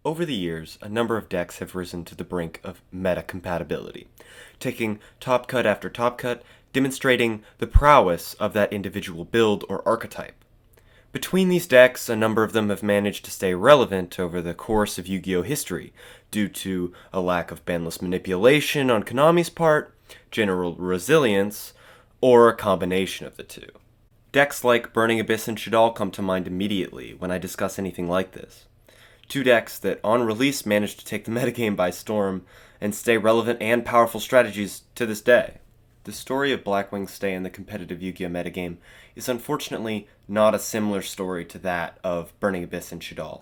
Over the years, a number of decks have risen to the brink of meta compatibility, taking top cut after top cut, demonstrating the prowess of that individual build or archetype. Between these decks, a number of them have managed to stay relevant over the course of Yu-Gi-Oh! History due to a lack of bandless manipulation on Konami's part, general resilience, or a combination of the two. Decks like Burning Abyss and Shaddoll come to mind immediately when I discuss anything like this. Two decks that on release managed to take the metagame by storm and stay relevant and powerful strategies to this day. The story of Blackwing's stay in the competitive Yu-Gi-Oh! Metagame is unfortunately not a similar story to that of Burning Abyss and Shaddoll.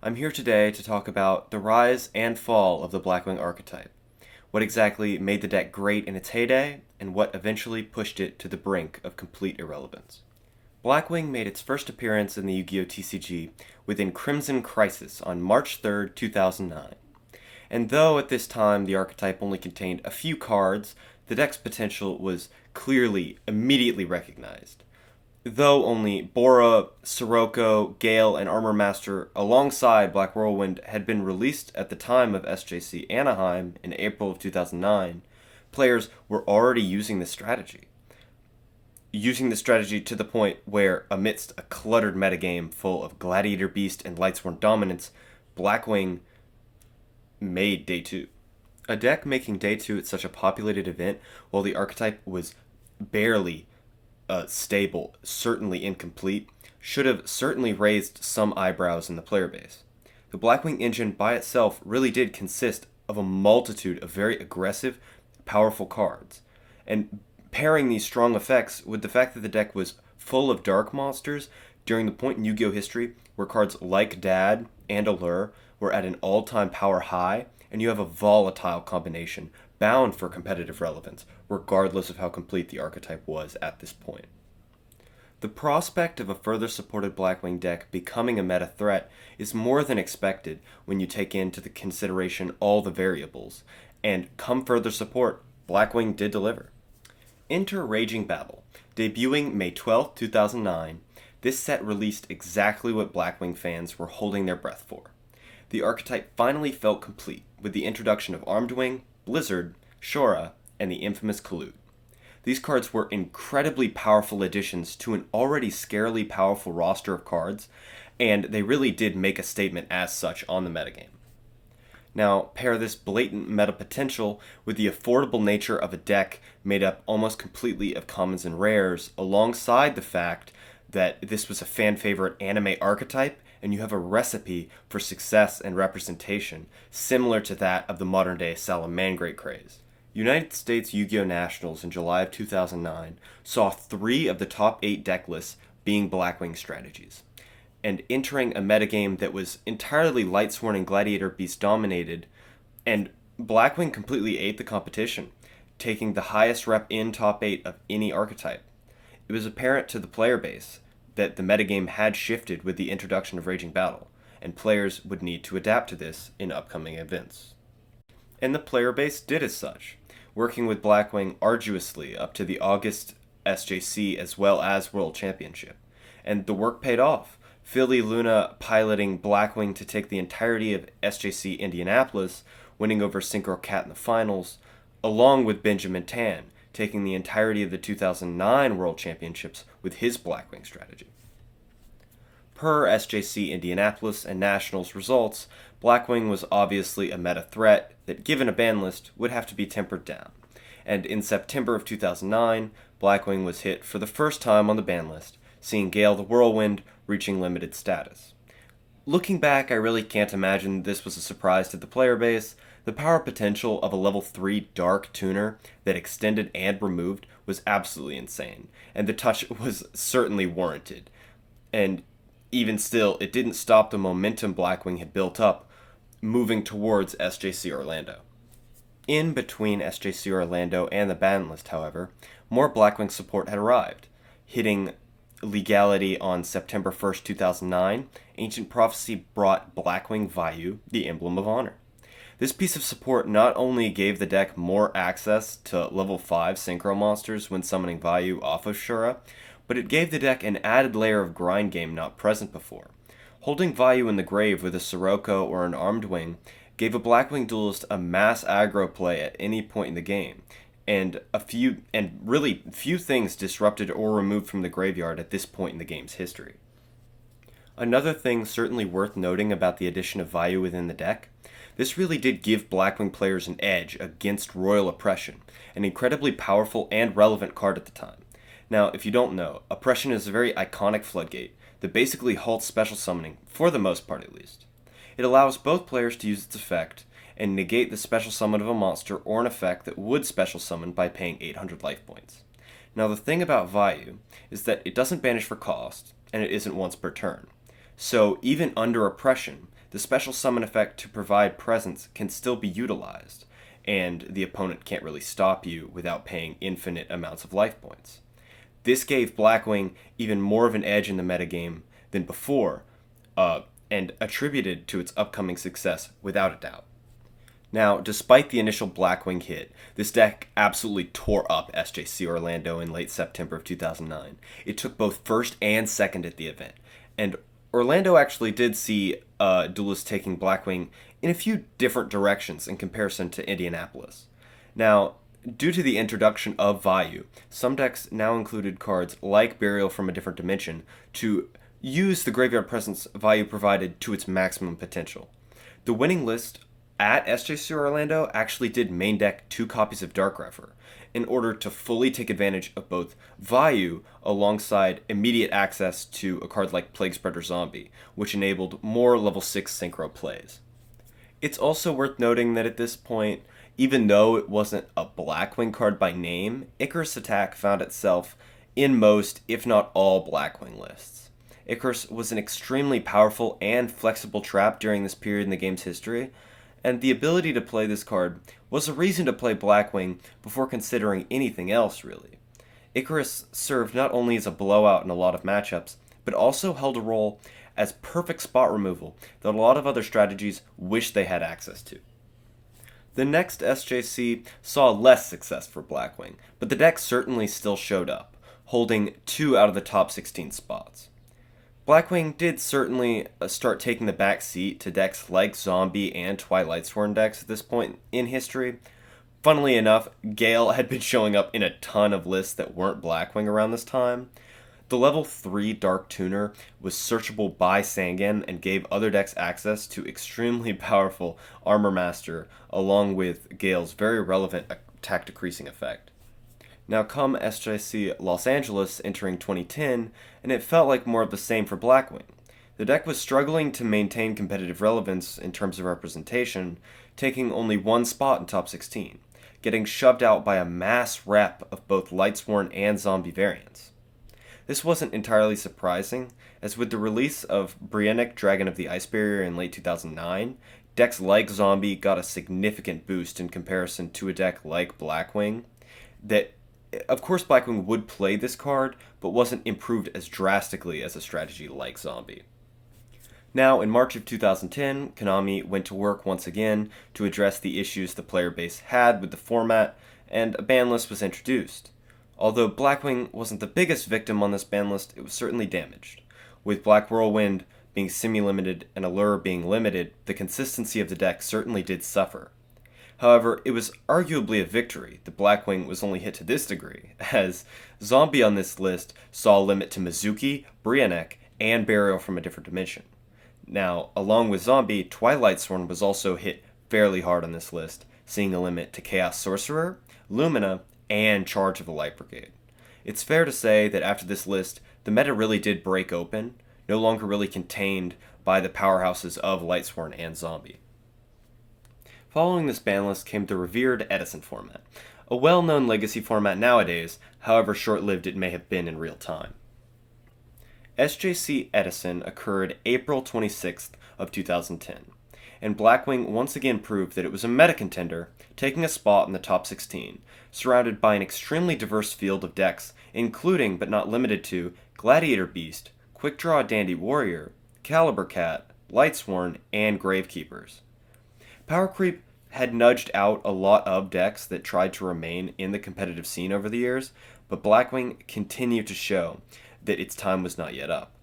I'm here today to talk about the rise and fall of the Blackwing archetype, what exactly made the deck great in its heyday, and what eventually pushed it to the brink of complete irrelevance. Blackwing made its first appearance in the Yu-Gi-Oh! TCG within Crimson Crisis on March 3, 2009. And though at this time the archetype only contained a few cards, the deck's potential was clearly immediately recognized. Though only Bora, Sirocco, Gale, and Armor Master alongside Black Whirlwind had been released at the time of SJC Anaheim in April of 2009, players were already using this strategy. Using the strategy to the point where, amidst a cluttered metagame full of Gladiator Beast and Lightsworn dominance, Blackwing made Day 2. A deck making Day 2 at such a populated event, while the archetype was barely stable, certainly incomplete, should have certainly raised some eyebrows in the player base. The Blackwing engine by itself really did consist of a multitude of very aggressive, powerful cards, and pairing these strong effects with the fact that the deck was full of dark monsters during the point in Yu-Gi-Oh! History where cards like Dad and Allure were at an all-time power high, and you have a volatile combination bound for competitive relevance, regardless of how complete the archetype was at this point. The prospect of a further supported Blackwing deck becoming a meta threat is more than expected when you take into the consideration all the variables, and come further support, Blackwing did deliver. Enter Raging Battle. Debuting May 12, 2009, this set released exactly what Blackwing fans were holding their breath for. The archetype finally felt complete with the introduction of Armedwing, Blizzard, Shora, and the infamous Collude. These cards were incredibly powerful additions to an already scarily powerful roster of cards, and they really did make a statement as such on the metagame. Now, pair this blatant meta potential with the affordable nature of a deck made up almost completely of commons and rares, alongside the fact that this was a fan favorite anime archetype, and you have a recipe for success and representation similar to that of the modern day Salamangreat craze. United States Yu-Gi-Oh! Nationals in July of 2009 saw 3 of the top 8 deck lists being Blackwing strategies, and entering a metagame that was entirely Lightsworn and Gladiator Beast dominated, and Blackwing completely ate the competition, taking the highest rep in top 8 of any archetype. It was apparent to the player base that the metagame had shifted with the introduction of Raging Battle, and players would need to adapt to this in upcoming events. And the player base did as such, working with Blackwing arduously up to the August SJC as well as World Championship. And the work paid off. Philly Luna piloting Blackwing to take the entirety of SJC Indianapolis, winning over Synchro Cat in the finals, along with Benjamin Tan, taking the entirety of the 2009 World Championships with his Blackwing strategy. Per SJC Indianapolis and Nationals results, Blackwing was obviously a meta threat that, given a ban list, would have to be tempered down. And in September of 2009, Blackwing was hit for the first time on the ban list, seeing Gale the Whirlwind reaching limited status. Looking back, I really can't imagine this was a surprise to the player base. The power potential of a level 3 Dark Tuner that extended and removed was absolutely insane, and the touch was certainly warranted. And even still, it didn't stop the momentum Blackwing had built up, moving towards SJC Orlando. In between SJC Orlando and the ban list, however, more Blackwing support had arrived. Hitting legality on September 1st, 2009, Ancient Prophecy brought Blackwing Vayu, the Emblem of Honor. This piece of support not only gave the deck more access to level 5 synchro monsters when summoning Vayu off of Shura, but it gave the deck an added layer of grind game not present before. Holding Vayu in the grave with a Sirocco or an Armed Wing gave a Blackwing duelist a mass aggro play at any point in the game, and really few things disrupted or removed from the graveyard at this point in the game's history. Another thing certainly worth noting about the addition of Vayu within the deck, this really did give Blackwing players an edge against Royal Oppression, an incredibly powerful and relevant card at the time. Now, if you don't know, Oppression is a very iconic floodgate that basically halts special summoning, for the most part at least. It allows both players to use its effect and negate the special summon of a monster or an effect that would special summon by paying 800 life points. Now, the thing about Vayu is that it doesn't banish for cost, and it isn't once per turn. So, even under Oppression, the special summon effect to provide presence can still be utilized, and the opponent can't really stop you without paying infinite amounts of life points. This gave Blackwing even more of an edge in the metagame than before, and attributed to its upcoming success without a doubt. Now, despite the initial Blackwing hit, this deck absolutely tore up SJC Orlando in late September of 2009. It took both first and second at the event, and Orlando actually did see duelists taking Blackwing in a few different directions in comparison to Indianapolis. Now, due to the introduction of Vayu, some decks now included cards like Burial from a Different Dimension to use the graveyard presence Vayu provided to its maximum potential. The winning list at SJC Orlando actually did main deck 2 copies of Dark Refer in order to fully take advantage of both Vayu alongside immediate access to a card like Plague Spreader Zombie, which enabled more level 6 synchro plays. It's also worth noting that at this point, even though it wasn't a Blackwing card by name, Icarus Attack found itself in most, if not all, Blackwing lists. Icarus was an extremely powerful and flexible trap during this period in the game's history, and the ability to play this card was a reason to play Blackwing before considering anything else, really. Icarus served not only as a blowout in a lot of matchups, but also held a role as perfect spot removal that a lot of other strategies wish they had access to. The next SJC saw less success for Blackwing, but the deck certainly still showed up, holding 2 out of the top 16 spots. Blackwing did certainly start taking the back seat to decks like Zombie and Twilight Sworn decks at this point in history. Funnily enough, Gale had been showing up in a ton of lists that weren't Blackwing around this time. The level 3 Dark Tuner was searchable by Sangan and gave other decks access to extremely powerful Armor Master, along with Gale's very relevant attack decreasing effect. Now come SJC Los Angeles entering 2010, and it felt like more of the same for Blackwing. The deck was struggling to maintain competitive relevance in terms of representation, taking only 1 spot in top 16, getting shoved out by a mass rep of both Lightsworn and Zombie variants. This wasn't entirely surprising, as with the release of Briannic Dragon of the Ice Barrier in late 2009, decks like Zombie got a significant boost in comparison to a deck like Blackwing. Of course, Blackwing would play this card, but wasn't improved as drastically as a strategy like Zombie. Now, in March of 2010, Konami went to work once again to address the issues the player base had with the format, and a ban list was introduced. Although Blackwing wasn't the biggest victim on this ban list, it was certainly damaged. With Black Whirlwind being semi-limited and Allure being limited, the consistency of the deck certainly did suffer. However, it was arguably a victory that Blackwing was only hit to this degree, as Zombie on this list saw a limit to Mizuki, Briannic, and Burial from a Different Dimension. Now, along with Zombie, Twilight Sworn was also hit fairly hard on this list, seeing a limit to Chaos Sorcerer, Lumina, and Charge of the Light Brigade. It's fair to say that after this list, the meta really did break open, no longer really contained by the powerhouses of Lightsworn and Zombie. Following this ban list came the revered Edison format, a well-known legacy format nowadays, however short-lived it may have been in real time. SJC Edison occurred April 26th of 2010, and Blackwing once again proved that it was a meta contender, taking a spot in the top 16, surrounded by an extremely diverse field of decks, including but not limited to Gladiator Beast, Quick Draw Dandy Warrior, Caliber Cat, Lightsworn, and Gravekeepers. Power creep had nudged out a lot of decks that tried to remain in the competitive scene over the years, but Blackwing continued to show that its time was not yet up.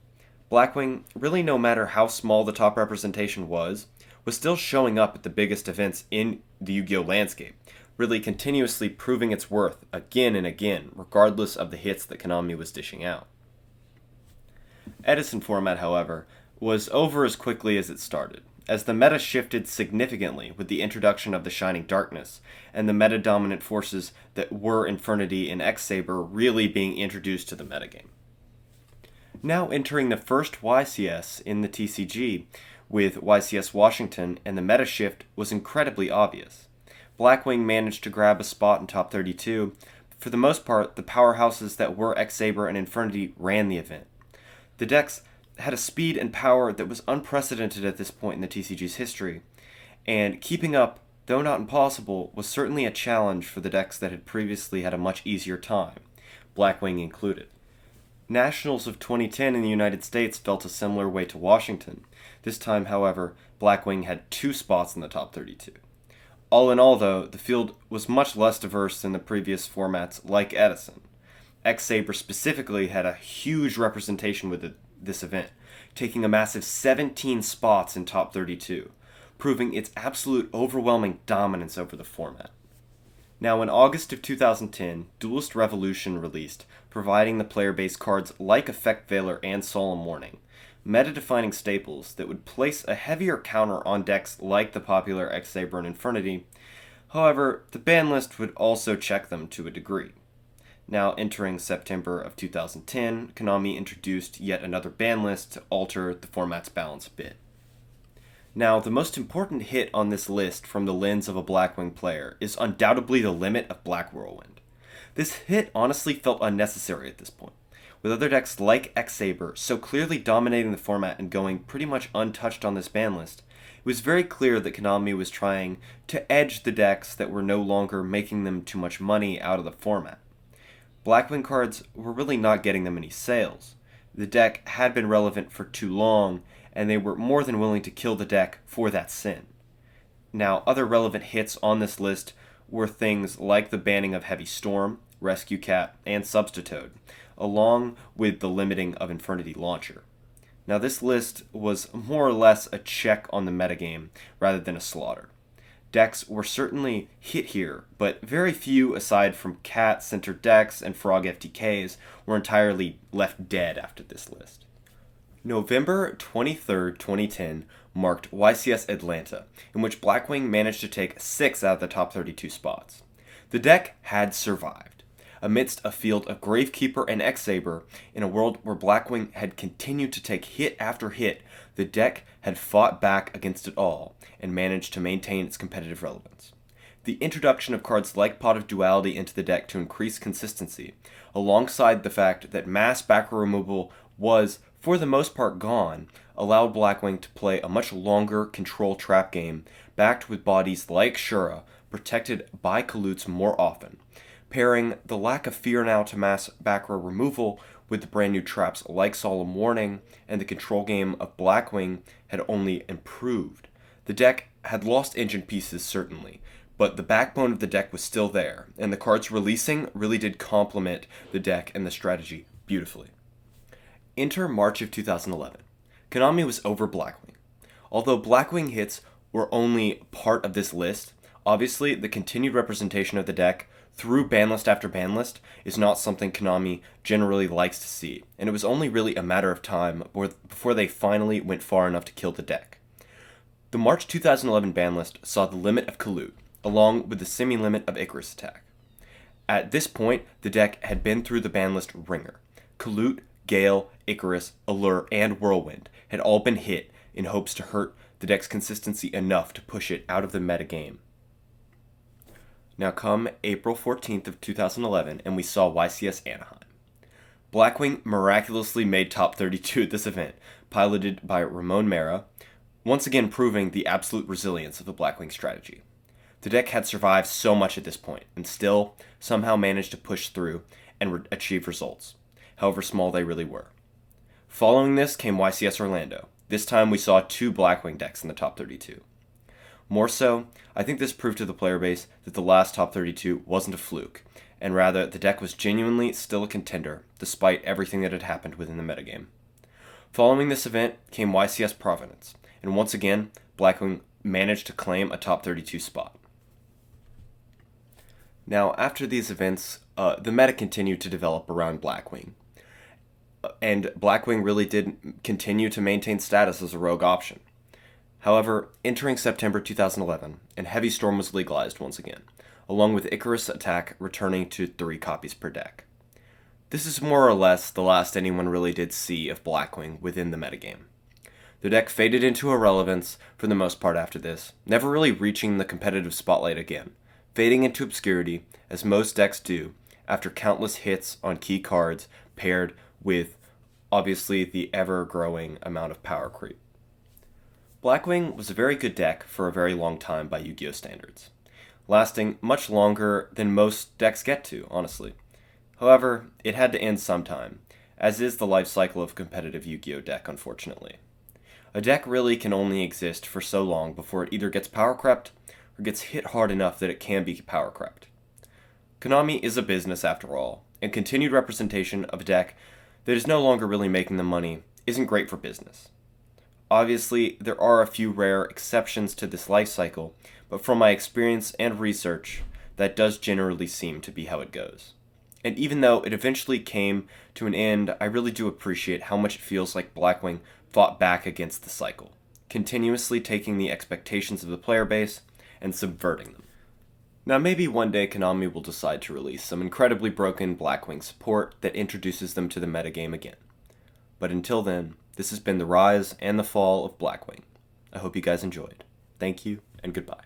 Blackwing, really no matter how small the top representation was still showing up at the biggest events in the Yu-Gi-Oh landscape, really continuously proving its worth again and again, regardless of the hits that Konami was dishing out. Edison format, however, was over as quickly as it started, as the meta shifted significantly with the introduction of the Shining Darkness, and the meta-dominant forces that were Infernity and X-Saber really being introduced to the metagame. Now entering the first YCS in the TCG, with YCS Washington, and the meta shift was incredibly obvious. Blackwing managed to grab a spot in top 32, but for the most part, the powerhouses that were X-Saber and Infernity ran the event. The decks had a speed and power that was unprecedented at this point in the TCG's history, and keeping up, though not impossible, was certainly a challenge for the decks that had previously had a much easier time, Blackwing included. Nationals of 2010 in the United States felt a similar way to Washington. This time, however, Blackwing had 2 spots in the top 32. All in all, though, the field was much less diverse than the previous formats like Edison. X-Saber specifically had a huge representation with this event, taking a massive 17 spots in top 32, proving its absolute overwhelming dominance over the format. Now, in August of 2010, Duelist Revolution released, providing the player base cards like Effect Veiler and Solemn Warning, meta-defining staples that would place a heavier counter on decks like the popular X-Saber and Infernity. However, the ban list would also check them to a degree. Now, entering September of 2010, Konami introduced yet another ban list to alter the format's balance a bit. Now, the most important hit on this list from the lens of a Blackwing player is undoubtedly the limit of Black Whirlwind. This hit honestly felt unnecessary at this point, with other decks like X-Saber so clearly dominating the format and going pretty much untouched on this ban list. It was very clear that Konami was trying to edge the decks that were no longer making them too much money out of the format. Blackwing cards were really not getting them any sales. The deck had been relevant for too long, and they were more than willing to kill the deck for that sin. Now, other relevant hits on this list were things like the banning of Heavy Storm, Rescue Cat, and Substitute, along with the limiting of Infernity Launcher. Now, this list was more or less a check on the metagame rather than a slaughter. Decks were certainly hit here, but very few aside from Cat-centered decks and Frog FTKs were entirely left dead after this list. November 23, 2010 marked YCS Atlanta, in which Blackwing managed to take 6 out of the top 32 spots. The deck had survived. Amidst a field of Gravekeeper and X-Saber, in a world where Blackwing had continued to take hit after hit, the deck had fought back against it all, and managed to maintain its competitive relevance. The introduction of cards like Pot of Duality into the deck to increase consistency, alongside the fact that mass back row removal was, for the most part, gone, allowed Blackwing to play a much longer control trap game, backed with bodies like Shura, protected by Kalutes more often, pairing the lack of fear now to mass back row removal with the brand new traps like Solemn Warning, and the control game of Blackwing had only improved. The deck had lost engine pieces certainly, but the backbone of the deck was still there, and the cards releasing really did complement the deck and the strategy beautifully. Enter March of 2011. Konami was over Blackwing. Although Blackwing hits were only part of this list, obviously the continued representation of the deck through banlist after banlist is not something Konami generally likes to see, and it was only really a matter of time before they finally went far enough to kill the deck. The March 2011 banlist saw the limit of Kalut, along with the semi-limit of Icarus attack. At this point, the deck had been through the banlist ringer. Kalut, Gale, Icarus, Allure, and Whirlwind had all been hit in hopes to hurt the deck's consistency enough to push it out of the metagame. Now come April 14th of 2011, and we saw YCS Anaheim. Blackwing miraculously made top 32 at this event, piloted by Ramon Mera, once again proving the absolute resilience of the Blackwing strategy. The deck had survived so much at this point, and still somehow managed to push through and achieve results, however small they really were. Following this came YCS Orlando. This time we saw 2 Blackwing decks in the top 32. More so, I think this proved to the player base that the last top 32 wasn't a fluke, and rather the deck was genuinely still a contender, despite everything that had happened within the metagame. Following this event came YCS Provenance, and once again, Blackwing managed to claim a top 32 spot. Now, after these events, the meta continued to develop around Blackwing, and Blackwing really did continue to maintain status as a rogue option. However, entering September 2011, and Heavy Storm was legalized once again, along with ICARUS Attack returning to 3 copies per deck. This is more or less the last anyone really did see of Blackwing within the metagame. The deck faded into irrelevance for the most part after this, never really reaching the competitive spotlight again, fading into obscurity as most decks do after countless hits on key cards paired with, obviously, the ever-growing amount of power creep. Blackwing was a very good deck for a very long time by Yu-Gi-Oh! Standards, lasting much longer than most decks get to, honestly. However, it had to end sometime, as is the life cycle of a competitive Yu-Gi-Oh! Deck, unfortunately. A deck really can only exist for so long before it either gets power crept or gets hit hard enough that it can be power crept. Konami is a business after all, and continued representation of a deck that is no longer really making the money isn't great for business. Obviously, there are a few rare exceptions to this life cycle, but from my experience and research, that does generally seem to be how it goes. And even though it eventually came to an end, I really do appreciate how much it feels like Blackwing fought back against the cycle, continuously taking the expectations of the player base and subverting them. Now maybe one day Konami will decide to release some incredibly broken Blackwing support that introduces them to the metagame again. But until then, this has been the rise and the fall of Blackwing. I hope you guys enjoyed. Thank you, and goodbye.